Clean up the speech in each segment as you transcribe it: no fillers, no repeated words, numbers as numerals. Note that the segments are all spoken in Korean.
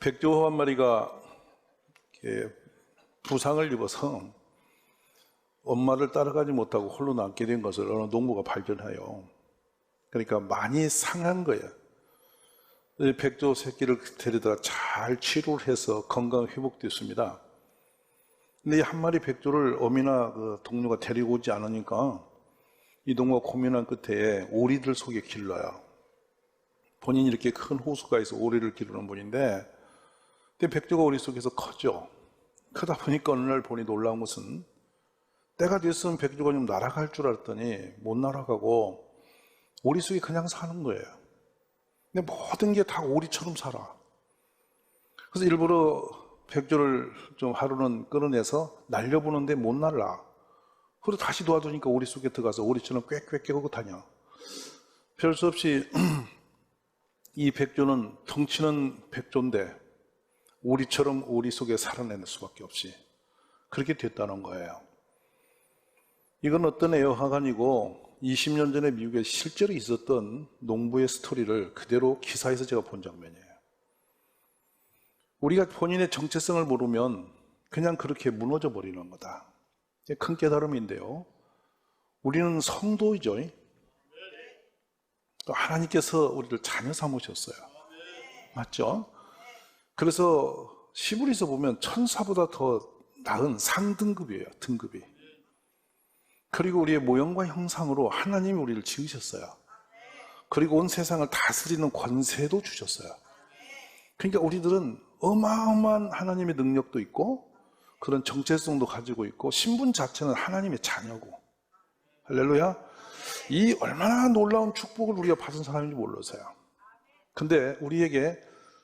백조 한 마리가 이렇게 부상을 입어서 엄마를 따라가지 못하고 홀로 남게 된 것을 어느 농부가 발견해요. 그러니까 많이 상한 거예요. 백조 새끼를 데려다가 잘 치료를 해서 건강 회복됐습니다. 근데 이 한 마리 백조를 어미나 그 동료가 데리고 오지 않으니까 이 동무가 고민한 끝에 오리들 속에 길러요. 본인이 이렇게 큰 호수가에서 오리를 기르는 분인데, 근데 백조가 오리 속에서 커져. 크다 보니까 어느 날 보니 놀라운 것은 때가 됐으면 백조가 좀 날아갈 줄 알았더니 못 날아가고 오리 속에 그냥 사는 거예요. 근데 모든 게 다 오리처럼 살아. 그래서 일부러 백조를 좀 하루는 끌어내서 날려보는데 못 날라. 그리고 다시 도와주니까 오리 속에 들어가서 오리처럼 꽥꽥 깨고 다녀. 별 수 없이 이 백조는 덩치는 백조인데 오리처럼 오리 속에 살아내는 수밖에 없이 그렇게 됐다는 거예요. 이건 어떤 애화가 아니고 20년 전에 미국에 실제로 있었던 농부의 스토리를 그대로 기사에서 제가 본 장면이에요. 우리가 본인의 정체성을 모르면 그냥 그렇게 무너져 버리는 거다. 큰 깨달음인데요. 우리는 성도이죠. 또 하나님께서 우리를 자녀 삼으셨어요. 맞죠? 그래서 시브리서 보면 천사보다 더 나은 상등급이에요. 등급이. 그리고 우리의 모형과 형상으로 하나님이 우리를 지으셨어요. 그리고 온 세상을 다스리는 권세도 주셨어요. 그러니까 우리들은 어마어마한 하나님의 능력도 있고 그런 정체성도 가지고 있고 신분 자체는 하나님의 자녀고. 할렐루야. 이 얼마나 놀라운 축복을 우리가 받은 사람인지 몰라서요. 근데 우리에게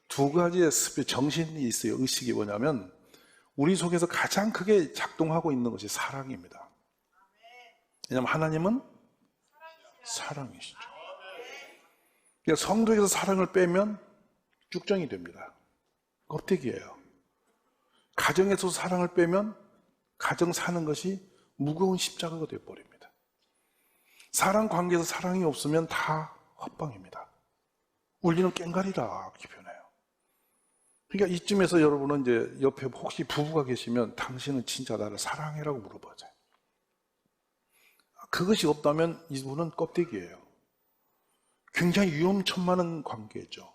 두 가지의 정신이 있어요. 의식이 뭐냐면 우리 속에서 가장 크게 작동하고 있는 것이 사랑입니다. 왜냐하면 하나님은 사랑이시죠. 그러니까 성도에서 사랑을 빼면 쭉정이 됩니다. 껍데기예요. 가정에서 사랑을 빼면 가정 사는 것이 무거운 십자가가 되어버립니다. 사랑 관계에서 사랑이 없으면 다 헛방입니다. 울리는 꽹과리다 이렇게 표현해요. 그러니까 이쯤에서 여러분은 이제 옆에 혹시 부부가 계시면 당신은 진짜 나를 사랑해라고 물어봐줘요. 그것이 없다면 이분은 껍데기예요. 굉장히 위험천만한 관계죠.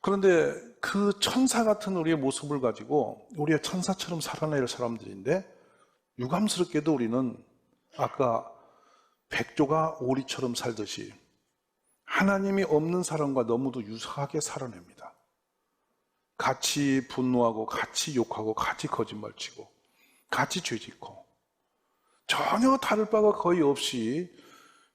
그런데 그 천사 같은 우리의 모습을 가지고 우리의 천사처럼 살아낼 사람들인데 유감스럽게도 우리는 아까 백조가 오리처럼 살듯이 하나님이 없는 사람과 너무도 유사하게 살아냅니다. 같이 분노하고 같이 욕하고 같이 거짓말치고 같이 죄짓고 전혀 다를 바가 거의 없이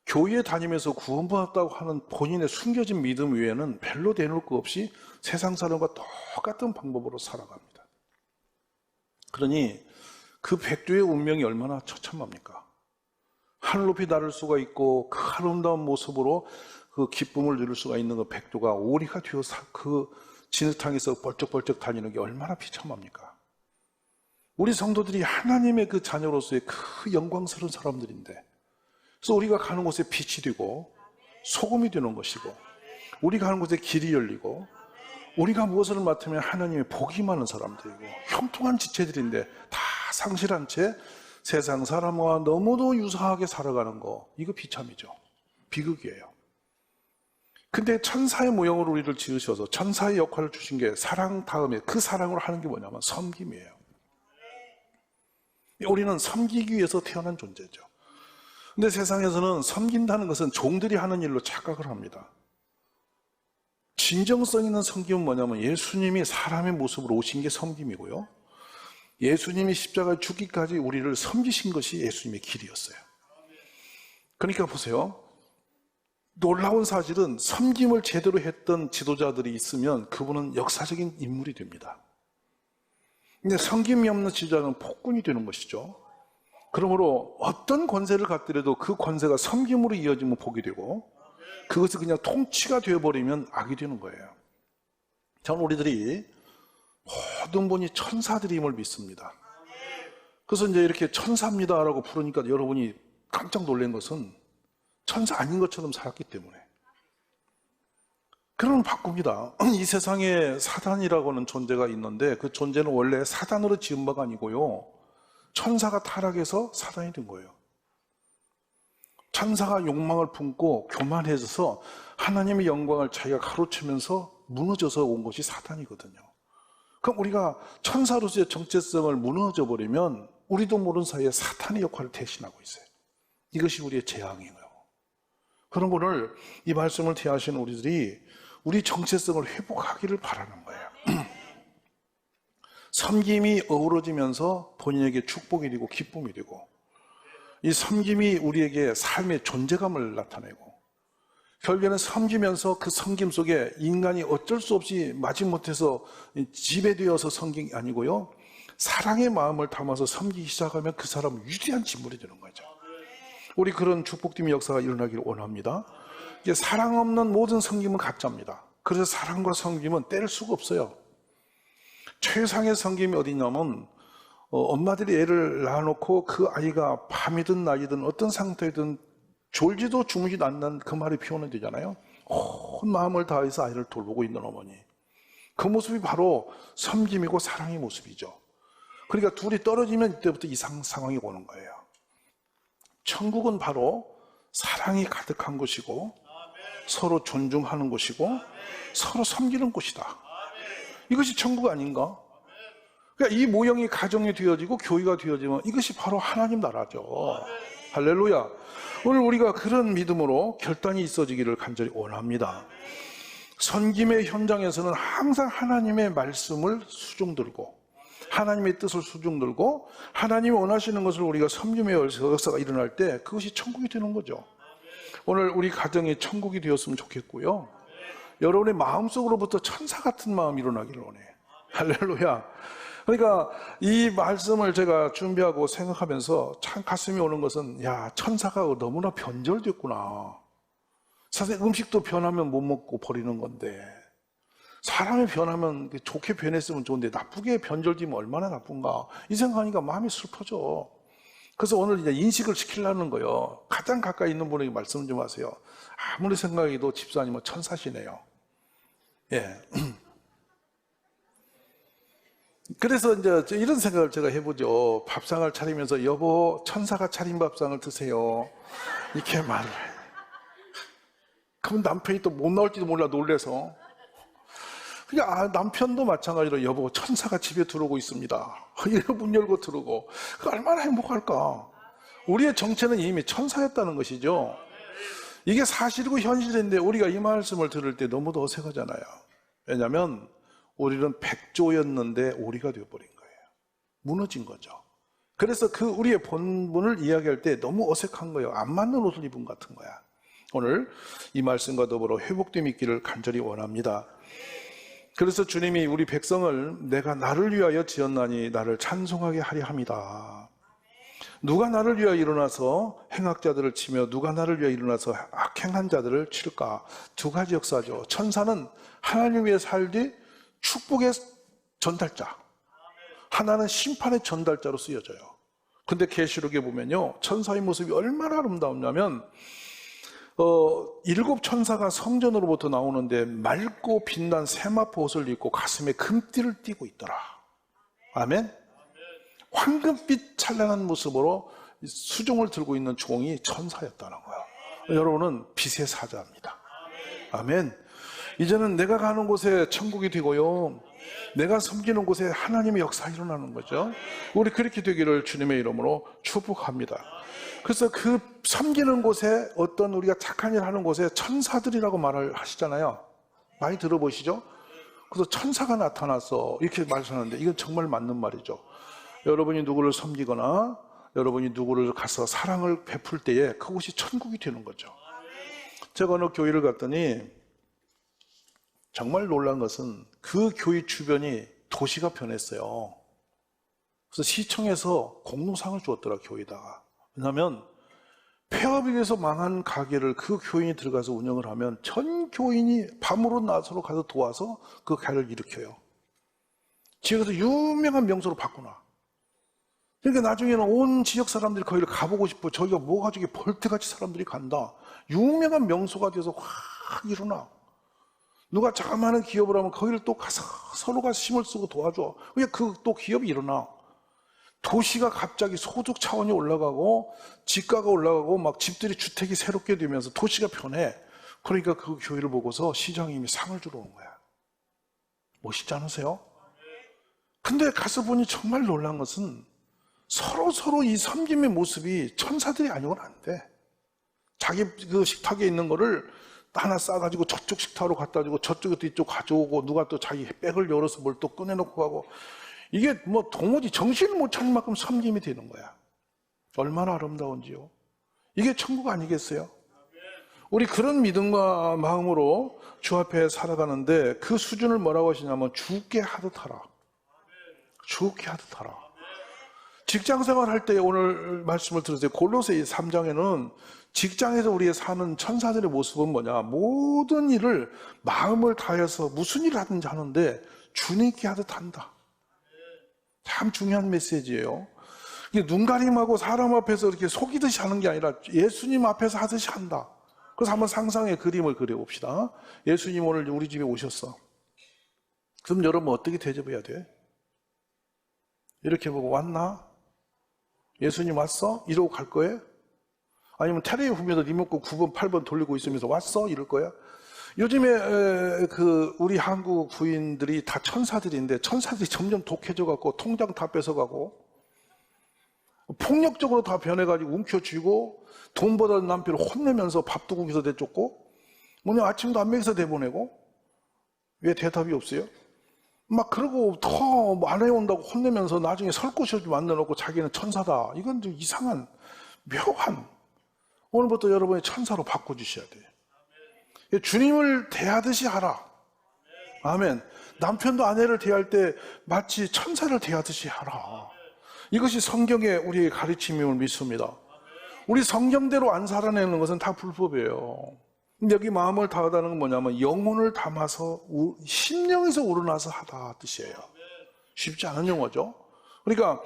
교회 다니면서 구원받았다고 하는 본인의 숨겨진 믿음 외에는 별로 내놓을 거 없이 세상 사람과 똑같은 방법으로 살아갑니다. 그러니 그 백조의 운명이 얼마나 처참합니까? 하늘 높이 날을 수가 있고 그 아름다운 모습으로 그 기쁨을 누릴 수가 있는 그 백조가 오리가 되어서 그 진흙탕에서 벌쩍벌쩍 다니는 게 얼마나 비참합니까? 우리 성도들이 하나님의 그 자녀로서의 그 영광스러운 사람들인데 그래서 우리가 가는 곳에 빛이 되고 소금이 되는 것이고 우리가 가는 곳에 길이 열리고 우리가 무엇을 맡으면 하나님의 복이 많은 사람들이고 형통한 지체들인데 다 상실한 채 세상 사람과 너무도 유사하게 살아가는 거 이거 비참이죠. 비극이에요. 근데 천사의 모형으로 우리를 지으셔서 천사의 역할을 주신 게 사랑 다음에 그 사랑으로 하는 게 뭐냐면 섬김이에요. 우리는 섬기기 위해서 태어난 존재죠. 근데 세상에서는 섬긴다는 것은 종들이 하는 일로 착각을 합니다. 진정성 있는 섬김은 뭐냐면 예수님이 사람의 모습으로 오신 게 섬김이고요. 예수님이 십자가에 죽기까지 우리를 섬기신 것이 예수님의 길이었어요. 그러니까 보세요. 놀라운 사실은 섬김을 제대로 했던 지도자들이 있으면 그분은 역사적인 인물이 됩니다. 근데 섬김이 없는 지도자는 폭군이 되는 것이죠. 그러므로 어떤 권세를 갖더라도 그 권세가 섬김으로 이어지면 복이 되고 그것이 그냥 통치가 되어버리면 악이 되는 거예요. 저는 우리들이 모든 분이 천사들임을 믿습니다. 그래서 이제 이렇게 천사입니다라고 부르니까 여러분이 깜짝 놀란 것은 천사 아닌 것처럼 살았기 때문에 그러면 바꿉니다. 이 세상에 사단이라고 하는 존재가 있는데 그 존재는 원래 사단으로 지은 바가 아니고요. 천사가 타락해서 사단이 된 거예요. 천사가 욕망을 품고 교만해져서 하나님의 영광을 자기가 가로채면서 무너져서 온 것이 사단이거든요. 그럼 우리가 천사로서의 정체성을 무너져 버리면 우리도 모르는 사이에 사탄의 역할을 대신하고 있어요. 이것이 우리의 재앙이에요. 그런 오늘 이 말씀을 대하시는 우리들이 우리 정체성을 회복하기를 바라는 거예요. 섬김이 어우러지면서 본인에게 축복이 되고 기쁨이 되고, 이 섬김이 우리에게 삶의 존재감을 나타내고, 결국에는 섬기면서 그 섬김 속에 인간이 어쩔 수 없이 마지못해서 지배되어서 섬김이 아니고요, 사랑의 마음을 담아서 섬기기 시작하면 그 사람은 위대한 진물이 되는 거죠. 우리 그런 축복됨의 역사가 일어나기를 원합니다. 이게 사랑 없는 모든 섬김은 가짜입니다. 그래서 사랑과 섬김은 뗄 수가 없어요. 최상의 섬김이 어디냐면 엄마들이 애를 낳아놓고 그 아이가 밤이든 낮이든 어떤 상태든 졸지도 주무지도 않는 그 말이 표현이 되잖아요. 온 마음을 다해서 아이를 돌보고 있는 어머니, 그 모습이 바로 섬김이고 사랑의 모습이죠. 그러니까 둘이 떨어지면 이때부터 이상 상황이 오는 거예요. 천국은 바로 사랑이 가득한 곳이고 서로 존중하는 곳이고 서로 섬기는 곳이다. 이것이 천국 아닌가? 그러니까 이 모형이 가정이 되어지고 교회가 되어지면 이것이 바로 하나님 나라죠. 할렐루야. 오늘 우리가 그런 믿음으로 결단이 있어지기를 간절히 원합니다. 섬김의 현장에서는 항상 하나님의 말씀을 수중들고 하나님의 뜻을 수중들고 하나님이 원하시는 것을 우리가 섬김의 역사가 일어날 때 그것이 천국이 되는 거죠. 오늘 우리 가정이 천국이 되었으면 좋겠고요. 여러분의 마음속으로부터 천사 같은 마음이 일어나기를 원해요. 할렐루야. 그러니까 이 말씀을 제가 준비하고 생각하면서 참 가슴이 오는 것은, 야, 천사가 너무나 변절됐구나. 사실 음식도 변하면 못 먹고 버리는 건데, 사람이 변하면 좋게 변했으면 좋은데 나쁘게 변절되면 얼마나 나쁜가, 이 생각하니까 마음이 슬퍼져. 그래서 오늘 이제 인식을 시키려는 거예요. 가장 가까이 있는 분에게 말씀 좀 하세요. 아무리 생각해도 집사님은 천사시네요. 예. 그래서 이제 이런 생각을 제가 해보죠. 밥상을 차리면서 여보, 천사가 차린 밥상을 드세요, 이렇게 말을 해요. 그럼 남편이 또 못 나올지도 몰라 놀래서. 그러니까 남편도 마찬가지로 여보, 천사가 집에 들어오고 있습니다, 이렇게 문 열고 들어오고, 얼마나 행복할까. 우리의 정체는 이미 천사였다는 것이죠. 이게 사실이고 현실인데 우리가 이 말씀을 들을 때 너무도 어색하잖아요. 왜냐하면 우리는 백조였는데 오리가 되어버린 거예요. 무너진 거죠. 그래서 그 우리의 본분을 이야기할 때 너무 어색한 거예요. 안 맞는 옷을 입은 것 같은 거야. 오늘 이 말씀과 더불어 회복됨이 있기를 간절히 원합니다. 그래서 주님이 우리 백성을 내가 나를 위하여 지었나니 나를 찬송하게 하려 함이다. 누가 나를 위하여 일어나서 행악자들을 치며 누가 나를 위하여 일어나서 악행한 자들을 칠까? 두 가지 역사죠. 천사는 하나님 위해 살되 축복의 전달자, 하나는 심판의 전달자로 쓰여져요. 근데 계시록에 보면요, 천사의 모습이 얼마나 아름다웠냐면 7 천사가 성전으로부터 나오는데 맑고 빛난 세마포 옷을 입고 가슴에 금띠를 띠고 있더라. 아멘. 황금빛 찬란한 모습으로 수종을 들고 있는 종이 천사였다는 거예요. 여러분은 빛의 사자입니다. 아멘. 이제는 내가 가는 곳에 천국이 되고요, 내가 섬기는 곳에 하나님의 역사가 일어나는 거죠. 우리 그렇게 되기를 주님의 이름으로 축복합니다. 그래서 그 섬기는 곳에, 어떤 우리가 착한 일 하는 곳에 천사들이라고 말을 하시잖아요. 많이 들어보시죠? 그래서 천사가 나타났어, 이렇게 말씀하는데 이건 정말 맞는 말이죠. 여러분이 누구를 섬기거나 여러분이 누구를 가서 사랑을 베풀 때에 그곳이 천국이 되는 거죠. 제가 어느 교회를 갔더니 정말 놀란 것은 그 교회 주변이 도시가 변했어요. 그래서 시청에서 공로상을 주었더라, 교회에다가. 왜냐하면 폐업에 의해서 망한 가게를 그 교인이 들어가서 운영을 하면 전 교인이 밤으로 낮으로 가서 도와서 그 가게를 일으켜요. 지역에서 유명한 명소로 바꾸나. 그러니까 나중에는 온 지역 사람들이 거기를 가보고 싶어. 저기가 뭐 가지고 벌떼같이 사람들이 간다. 유명한 명소가 돼서 확 일어나. 누가 자그마한 기업을 하면 거기를 또 가서 서로가 힘을 쓰고 도와줘. 그게 또 기업이 일어나. 도시가 갑자기 소득 차원이 올라가고 집가가 올라가고 막 집들이 주택이 새롭게 되면서 도시가 변해. 그러니까 그 교회를 보고서 시장이 이미 상을 주러 온 거야. 멋있지 않으세요? 근데 가서 보니 정말 놀란 것은 서로 이 섬김의 모습이 천사들이 아니고는 안 돼. 자기 그 식탁에 있는 거를 하나 싸가지고 저쪽 식탁으로 갖다 주고 저쪽에 또 이쪽 가져오고 누가 또 자기 백을 열어서 뭘 또 꺼내놓고 가고 이게 뭐 도무지 정신을 못 차릴 만큼 섬김이 되는 거야. 얼마나 아름다운지요. 이게 천국 아니겠어요? 우리 그런 믿음과 마음으로 주 앞에 살아가는데 그 수준을 뭐라고 하시냐면 죽게 하듯 하라. 죽게 하듯 하라. 직장생활 할 때 오늘 말씀을 들으세요. 골로새 3장에는 직장에서 우리의 사는 천사들의 모습은 뭐냐? 모든 일을 마음을 다해서 무슨 일을 하든지 하는데 주님께 하듯 한다. 참 중요한 메시지예요. 이게 눈가림하고 사람 앞에서 이렇게 속이듯이 하는 게 아니라 예수님 앞에서 하듯이 한다. 그래서 한번 상상의 그림을 그려봅시다. 예수님 오늘 우리 집에 오셨어. 그럼 여러분 어떻게 대접해야 돼? 이렇게 보고 왔나? 예수님 왔어? 이러고 갈 거예요? 아니면 테레비 보면서 리모컨 9번, 8번 돌리고 있으면서 왔어? 이럴 거야? 요즘에 우리 한국 부인들이 다 천사들인데 천사들이 점점 독해져 갖고 통장 다 뺏어가고 폭력적으로 다 변해가지고 움켜쥐고 돈 벌던 남편을 혼내면서 밥도 거기서 내쫓고 뭐냐 아침도 안 먹여서 내보내고 왜 대답이 없어요? 막 그러고 더 안 해온다고 혼내면서 나중에 설 곳이 만들어놓고 자기는 천사다. 이건 좀 이상한 묘한 오늘부터 여러분이 천사로 바꿔주셔야 돼요. 주님을 대하듯이 하라. 아멘. 남편도 아내를 대할 때 마치 천사를 대하듯이 하라. 이것이 성경의 우리의 가르침임을 믿습니다. 우리 성경대로 안 살아내는 것은 다 불법이에요. 여기 마음을 다하다는 건 뭐냐면 영혼을 담아서 심령에서 우러나서 하다 뜻이에요. 쉽지 않은 용어죠. 그러니까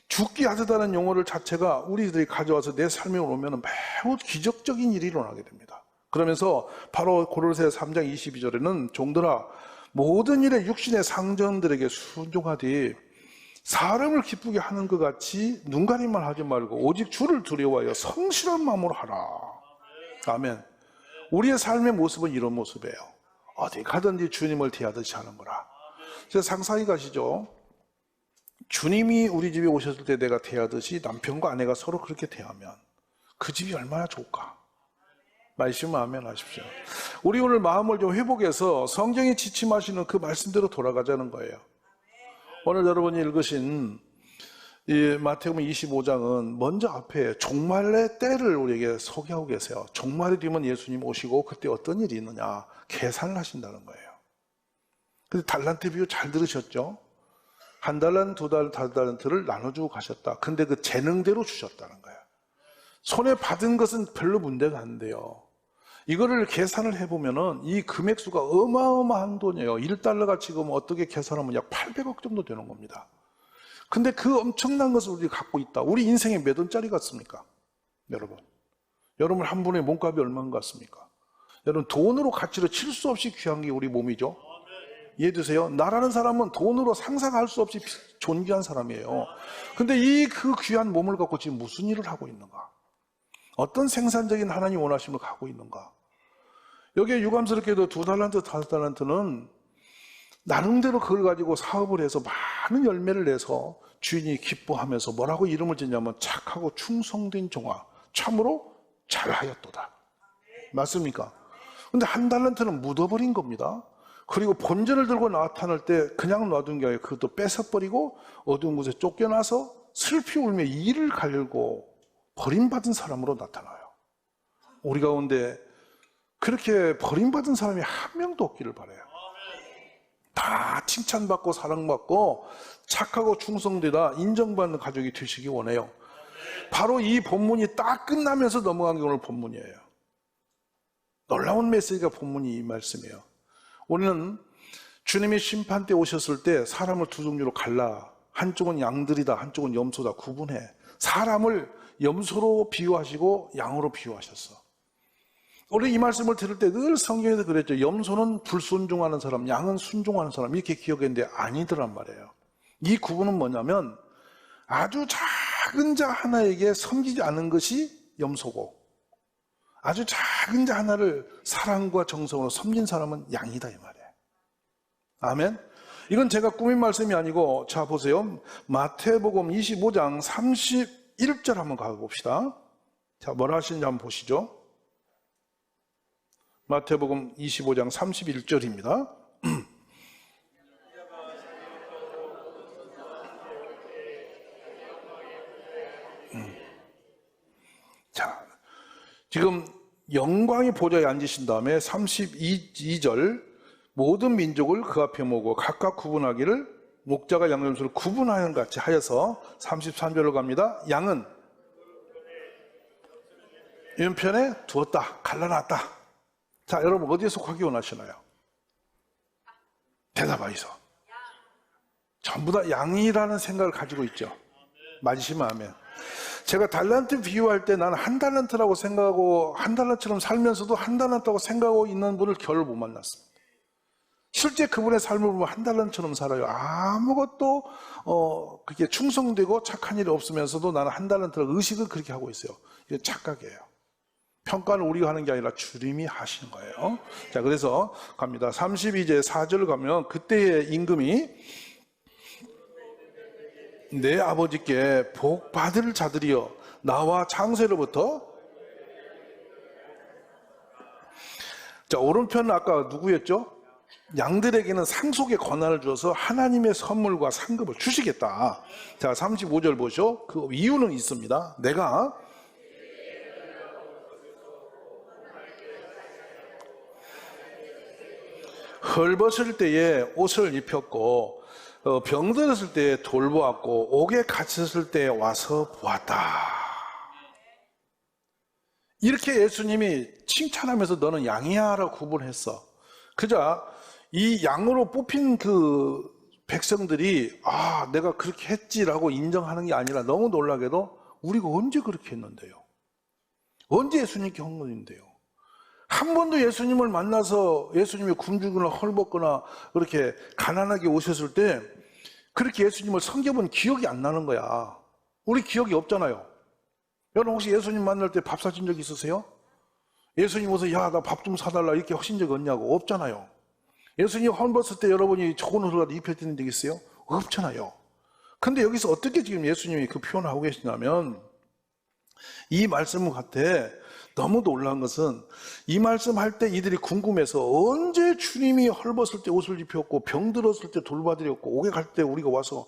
죽기 하듯하는 용어를 자체가 우리들이 가져와서 내 삶에 오면 매우 기적적인 일이 일어나게 됩니다. 그러면서 바로 고로새 3장 22절에는 종들아 모든 일에 육신의 상전들에게 순종하되 사람을 기쁘게 하는 것 같이 눈가림만 하지 말고 오직 주를 두려워하여 성실한 마음으로 하라. 아멘. 우리의 삶의 모습은 이런 모습이에요. 어디 가든지 주님을 대하듯이 하는 거라. 제가 상상이 가시죠? 주님이 우리 집에 오셨을 때 내가 대하듯이 남편과 아내가 서로 그렇게 대하면 그 집이 얼마나 좋을까? 말씀 아멘 하십시오. 우리 오늘 마음을 좀 회복해서 성경이 지침하시는 그 말씀대로 돌아가자는 거예요. 오늘 여러분이 읽으신 이 마태복음 25장은 먼저 앞에 종말의 때를 우리에게 소개하고 계세요. 종말이 되면 예수님 오시고 그때 어떤 일이 있느냐 계산을 하신다는 거예요. 근데 달란트 비유 잘 들으셨죠? 한 달란트, 두 달란트를 나눠주고 가셨다. 근데 그 재능대로 주셨다는 거예요. 손에 받은 것은 별로 문제가 안 돼요. 이거를 계산을 해보면은 이 금액수가 어마어마한 돈이에요. 1달러가 지금 어떻게 계산하면 약 800억 정도 되는 겁니다. 근데 그 엄청난 것을 우리가 갖고 있다. 우리 인생에 몇 원짜리 같습니까? 여러분 한 분의 몸값이 얼마인 것 같습니까? 여러분 돈으로 가치를 칠 수 없이 귀한 게 우리 몸이죠. 이해되세요? 나라는 사람은 돈으로 상상할 수 없이 존귀한 사람이에요. 근데 이 그 귀한 몸을 갖고 지금 무슨 일을 하고 있는가? 어떤 생산적인 하나님 원하심을 갖고 있는가? 여기에 유감스럽게도 2달란트, 5달란트는 나름대로 그걸 가지고 사업을 해서 많은 열매를 내서 주인이 기뻐하면서 뭐라고 이름을 짓냐면 착하고 충성된 종아 참으로 잘하였도다. 맞습니까? 근데 1달란트는 묻어버린 겁니다. 그리고 본전을 들고 나타날 때 그냥 놔둔 게 아니라 그것도 뺏어버리고 어두운 곳에 쫓겨나서 슬피 울며 이를 갈고 버림받은 사람으로 나타나요. 우리 가운데 그렇게 버림받은 사람이 한 명도 없기를 바라요. 다 칭찬받고 사랑받고 착하고 충성되다 인정받는 가족이 되시기 원해요. 바로 이 본문이 딱 끝나면서 넘어간 게 오늘 본문이에요. 놀라운 메시지가 본문이 이 말씀이에요. 우리는 주님이 심판 때 오셨을 때 사람을 두 종류로 갈라. 한쪽은 양들이다, 한쪽은 염소다 구분해. 사람을 염소로 비유하시고 양으로 비유하셨어. 우리 이 말씀을 들을 때 늘 성경에서 그랬죠. 염소는 불순종하는 사람, 양은 순종하는 사람, 이렇게 기억했는데 아니더란 말이에요. 이 구분은 뭐냐면 아주 작은 자 하나에게 섬기지 않은 것이 염소고, 아주 작은 자 하나를 사랑과 정성으로 섬긴 사람은 양이다, 이 말이에요. 아멘. 이건 제가 꾸민 말씀이 아니고, 자 보세요. 마태복음 25장 31절 한번 가봅시다. 자, 뭐라 하시는지 한번 보시죠. 마태복음 25장 31절입니다. 자, 지금 영광의 보좌에 앉으신 다음에 32절 모든 민족을 그 앞에 모으고 각각 구분하기를 목자가 양념수를 구분하는 같이 하여서 33절로 갑니다. 양은 왼편에 두었다, 갈라놨다. 자, 여러분 어디에 속하기 원하시나요? 대답하이소. 전부 다 양이라는 생각을 가지고 있죠. 맞으시면 아멘. 제가 달란트 비유할 때 나는 한 달란트라고 생각하고 한 달란트처럼 살면서도 한 달란트라고 생각하고 있는 분을 겨울 못 만났습니다. 실제 그분의 삶을 보면 한 달란트처럼 살아요. 아무것도 그렇게 충성되고 착한 일이 없으면서도 나는 한 달란트라고 의식을 그렇게 하고 있어요. 이게 착각이에요. 평가는 우리가 하는 게 아니라 주님이 하시는 거예요. 자, 그래서 갑니다. 32제 4절 가면 그때의 임금이 내 아버지께 복 받을 자들이여 나와 창세로부터. 자, 오른편은 아까 누구였죠? 양들에게는 상속의 권한을 주어서 하나님의 선물과 상급을 주시겠다. 자, 35절 보시죠. 그 이유는 있습니다. 내가 헐벗을 때에 옷을 입혔고 병들었을 때에 돌보았고 옥에 갇혔을 때에 와서 보았다. 이렇게 예수님이 칭찬하면서 너는 양이야 라고 구분했어. 그자 이 양으로 뽑힌 그 백성들이 내가 그렇게 했지라고 인정하는 게 아니라 너무 놀라게도 우리가 언제 그렇게 했는데요? 언제 예수님께 한 건데요? 한 번도 예수님을 만나서 예수님이 굶주거나 헐벗거나 그렇게 가난하게 오셨을 때 그렇게 예수님을 섬겨본 기억이 안 나는 거야. 우리 기억이 없잖아요. 여러분 혹시 예수님 만날 때 밥 사준 적 있으세요? 예수님 오서 야 나 밥 좀 사달라 이렇게 하신 적 없냐고. 없잖아요. 예수님 헐벗을 때 여러분이 좋은 옷을 입혀드린 적 있어요? 없잖아요. 근데 여기서 어떻게 지금 예수님이 그 표현을 하고 계시냐면 이 말씀 같아. 너무 놀라운 것은 이 말씀할 때 이들이 궁금해서 언제 주님이 헐벗을 때 옷을 입혔고 병들었을 때 돌봐드렸고 옥에 갈 때 우리가 와서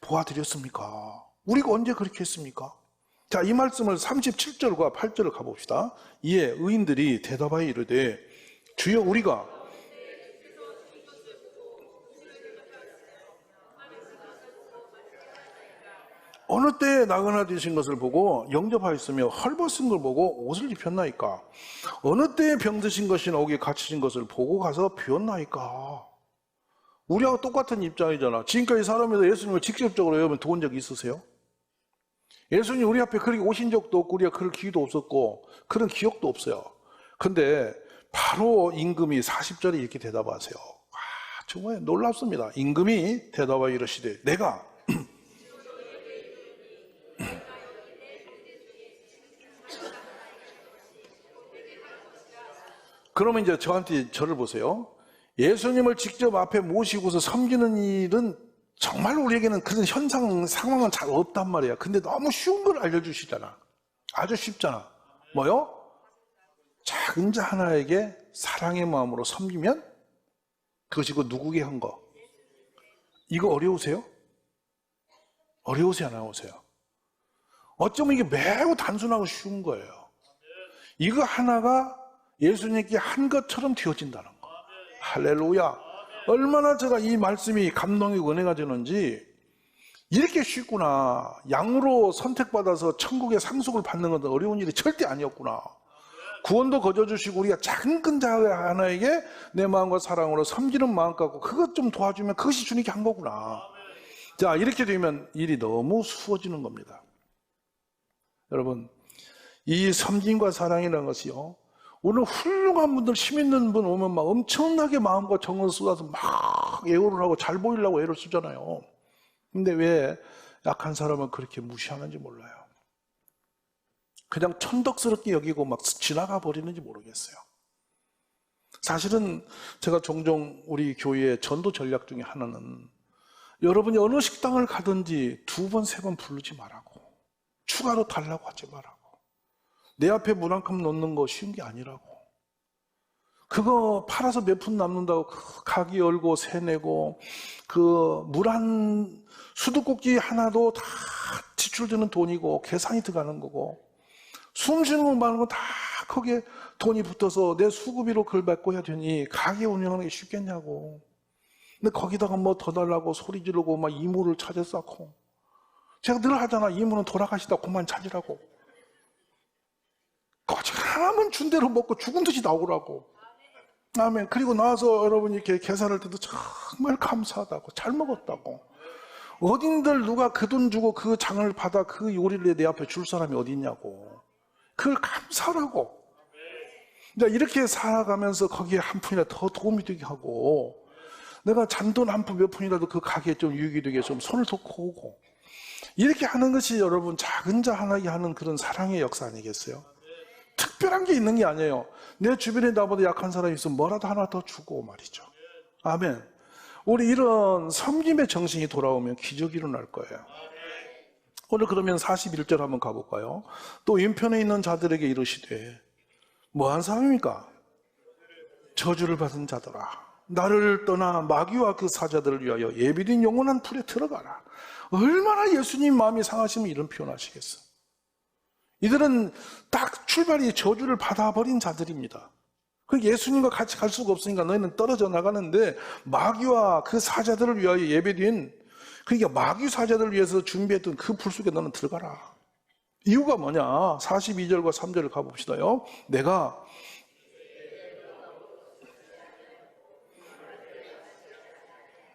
보아드렸습니까? 우리가 언제 그렇게 했습니까? 자, 이 말씀을 37절과 8절을 가봅시다. 이에 의인들이 대답하여 이르되 주여 우리가 어느 때에 나그나 되신 것을 보고 영접하였으며 헐벗은 걸 보고 옷을 입혔나이까? 어느 때에 병드신 것이나 옥에 갇히신 것을 보고 가서 비웠나이까? 우리하고 똑같은 입장이잖아. 지금까지 살아오면서 예수님을 직접적으로 여러분 도운 적이 있으세요? 예수님 우리 앞에 그렇게 오신 적도 없고 우리가 그럴 기회도 없었고 그런 기억도 없어요. 근데 바로 임금이 40절에 이렇게 대답하세요. 정말 놀랍습니다. 임금이 대답하여 이르시되 내가 그러면 이제 저를 보세요. 예수님을 직접 앞에 모시고서 섬기는 일은 정말 우리에게는 그런 상황은 잘 없단 말이야. 근데 너무 쉬운 걸 알려주시잖아. 아주 쉽잖아. 뭐요? 작은 자 하나에게 사랑의 마음으로 섬기면 그것이 그 누구에게 한 거. 이거 어려우세요? 어려우세요? 안 어려우세요? 어쩌면 이게 매우 단순하고 쉬운 거예요. 이거 하나가 예수님께 한 것처럼 되어진다는 거. 할렐루야. 얼마나 제가 이 말씀이 감동이고 은혜가 되는지 이렇게 쉽구나. 양으로 선택받아서 천국의 상속을 받는 건 어려운 일이 절대 아니었구나. 구원도 거저주시고 우리가 작은 자 하나에게 내 마음과 사랑으로 섬기는 마음 갖고 그것 좀 도와주면 그것이 주님께 한 거구나. 자, 이렇게 되면 일이 너무 수월해지는 겁니다. 여러분, 이 섬김과 사랑이라는 것이요, 오늘 훌륭한 분들, 힘 있는 분 오면 막 엄청나게 마음과 정을 쏟아서 막 애호를 하고 잘 보이려고 애를 쓰잖아요. 근데 왜 약한 사람은 그렇게 무시하는지 몰라요. 그냥 천덕스럽게 여기고 막 지나가 버리는지 모르겠어요. 사실은 제가 종종 우리 교회의 전도 전략 중에 하나는 여러분이 어느 식당을 가든지 2번, 3번 부르지 말라고, 추가로 달라고 하지 말라고, 내 앞에 물 한 컵 놓는 거 쉬운 게 아니라고, 그거 팔아서 몇 푼 남는다고 가게 열고 세 내고 그 물 한 수도꼭지 하나도 다 지출되는 돈이고 계산이 들어가는 거고, 숨 쉬는 거 많은 거 다 거기에 돈이 붙어서 내 수고비로 그걸 받고 해야 되니 가게 운영하는 게 쉽겠냐고. 근데 거기다가 뭐 더 달라고 소리 지르고 막 이모를 찾아 쌓고, 제가 늘 하잖아. 이모는 돌아가시다 그만 찾으라고. 거짓 하나만 준 대로 먹고 죽은 듯이 나오라고. 아멘. 그리고 나와서 여러분 이렇게 계산할 때도 정말 감사하다고, 잘 먹었다고. 어딘들 누가 그 돈 주고 그 장을 받아 그 요리를 내 앞에 줄 사람이 어디 있냐고. 그걸 감사하라고. 이렇게 살아가면서 거기에 한 푼이라도 더 도움이 되게 하고, 내가 잔돈 한 푼 몇 푼이라도 그 가게에 좀 유익이 되게 좀 손을 놓고 오고, 이렇게 하는 것이 여러분 작은 자 하나에 하는 그런 사랑의 역사 아니겠어요? 특별한 게 있는 게 아니에요. 내 주변에 나보다 약한 사람이 있으면 뭐라도 하나 더 주고 말이죠. 아멘. 우리 이런 섬김의 정신이 돌아오면 기적이 일어날 거예요. 오늘 그러면 41절 한번 가볼까요? 또 왼편에 있는 자들에게 이르시되, 뭐한 사람입니까? 저주를 받은 자들아, 나를 떠나 마귀와 그 사자들을 위하여 예비된 영원한 풀에 들어가라. 얼마나 예수님 마음이 상하시면 이런 표현하시겠어. 이들은 딱 출발이 저주를 받아버린 자들입니다. 예수님과 같이 갈 수가 없으니까 너희는 떨어져 나가는데, 마귀와 그 사자들을 위하여 예배된, 그러니까 마귀 사자들을 위해서 준비했던 그 불 속에 너는 들어가라. 이유가 뭐냐? 42절과 3절을 가봅시다요. 내가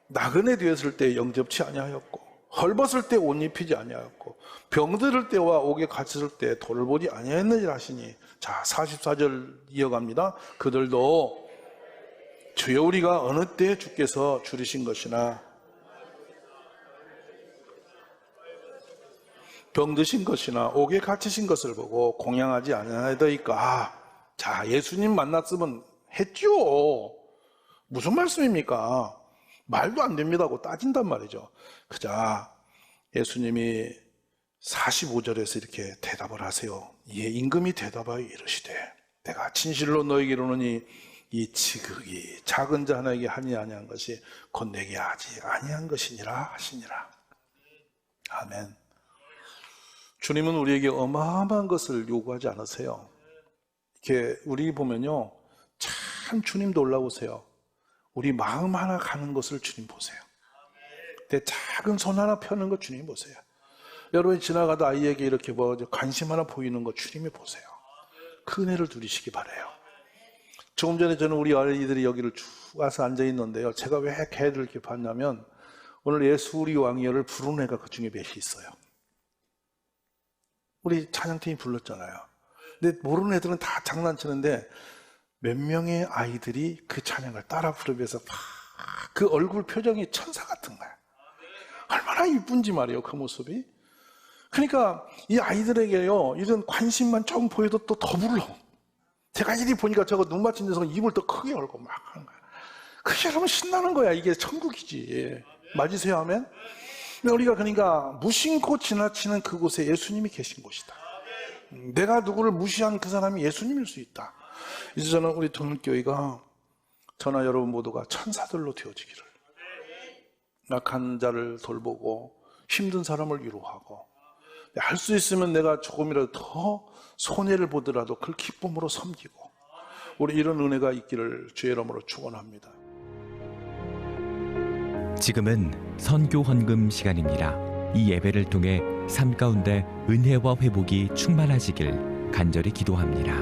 나그네 되었을 때 영접치 아니하였고, 헐벗을 때 옷 입히지 아니하였고, 병들을 때와 옥에 갇혔을 때 돌을 보지 아니하였느니라 하시니. 자, 44절 이어갑니다. 그들도 주여 우리가 어느 때 주께서 줄이신 것이나 병드신 것이나 옥에 갇히신 것을 보고 공양하지 아니하더이까. 자, 예수님 만났으면 했죠. 무슨 말씀입니까? 말도 안 됩니다고 따진단 말이죠. 그자 예수님이 45절에서 이렇게 대답을 하세요. 이에 임금이 대답하여 이르시되, 내가 진실로 너에게 이르노니 이 지극히 작은 자 하나에게 하니 아니한 것이 곧 내게 하지 아니한 것이니라 하시니라. 아멘. 주님은 우리에게 어마어마한 것을 요구하지 않으세요. 이렇게 우리 보면요, 참 주님 놀라우세요. 우리 마음 하나 가는 것을 주님 보세요. 내 작은 손 하나 펴는 거 주님 보세요. 여러분이 지나가다 아이에게 이렇게 뭐 관심 하나 보이는 거 주님이 보세요. 그 은혜를 누리시기 바라요. 조금 전에 저는 우리 아이들이 여기를 쭉 와서 앉아 있는데요, 제가 왜 걔를 이렇게 봤냐면, 오늘 예수 우리 왕이여를 부르는 애가 그 중에 몇이 있어요. 우리 찬양팀이 불렀잖아요. 근데 모르는 애들은 다 장난치는데 몇 명의 아이들이 그 찬양을 따라 부르면서 그 얼굴 표정이 천사 같은 거야. 얼마나 이쁜지 말이에요, 그 모습이. 그러니까 이 아이들에게요, 이런 관심만 조금 보여도 또 더 불러. 제가 이리 보니까 저거 눈 맞춘 녀석은 입을 더 크게 열고 막 하는 거야. 그게 여러분 신나는 거야. 이게 천국이지. 맞으세요, 아멘? 우리가 그러니까 무심코 지나치는 그곳에 예수님이 계신 곳이다. 내가 누구를 무시한 그 사람이 예수님일 수 있다. 이제 저는 우리 동일교회가, 저나 여러분 모두가 천사들로 되어지기를, 약한 자를 돌보고 힘든 사람을 위로하고, 할 수 있으면 내가 조금이라도 더 손해를 보더라도 그걸 기쁨으로 섬기고, 우리 이런 은혜가 있기를 주의 이름으로 축원합니다. 지금은 선교 헌금 시간입니다. 이 예배를 통해 삶 가운데 은혜와 회복이 충만하시길 간절히 기도합니다.